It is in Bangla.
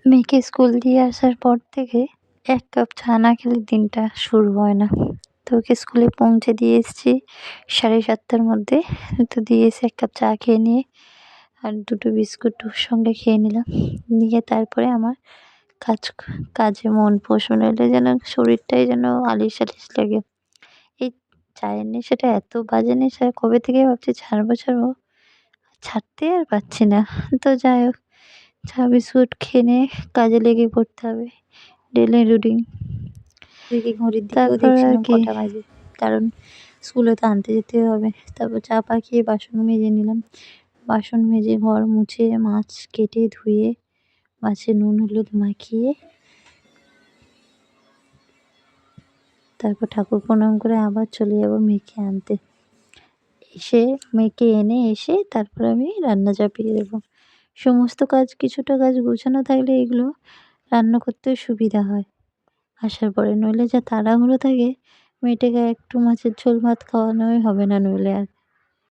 মেয়েকে স্কুল দিয়ে আসার পর থেকে ১ কাপ চা না খেলে দিনটা শুরু হয় না। তো ওকে স্কুলে পৌঁছে দিয়ে এসেছি ৭:৩০ র মধ্যে। তো দিয়ে এসে ১ কাপ চা খেয়ে নিয়ে আর ২ টো বিস্কুট ওর সঙ্গে খেয়ে নিলাম। নিয়ে তারপরে আমার কাজ কাজে মন বসে নইলে যেন শরীরটাই যেন আলিশ-আলিশ লাগে। এই চায়ের নেশাটা এত বাজে নেশা, কবে থেকে ভাবছি ছাড়বো, ছাড়বো। ছাড়তেই আর পারছি না। তো যাই হোক, চা বিস্কুট খেয়ে নিয়ে কাজে লেগে পড়তে হবে। Daily routine. এদিকে ঘড়ির দিকেও তারপর আর দেখছিলাম কি কটা বাজে। কারণ স্কুলে তো আনতে যেতে হবে। তারপর চা পা খেয়ে বাসন মেজে নিলাম। বাসন মেজে ঘর মুছে মাছ কেটে ধুয়ে মাছে নুন হলুদ মাখিয়ে তারপর ঠাকুর প্রণাম করে আবার চলে যাব মেয়েকে আনতে। এসে মেয়েকে এসে তারপর আমি রান্না চাপিয়ে দেবো। সমস্ত কাজ কিছুটা কাজ গোছানো থাকলে এগুলো রান্না করতেও সুবিধা হয় আসার পরে। নইলে যা তাড়াহুড়ো থাকে, মেয়েটাকে একটু মাছের ঝোল ভাত খাওয়ানোই হবে না নইলে আর।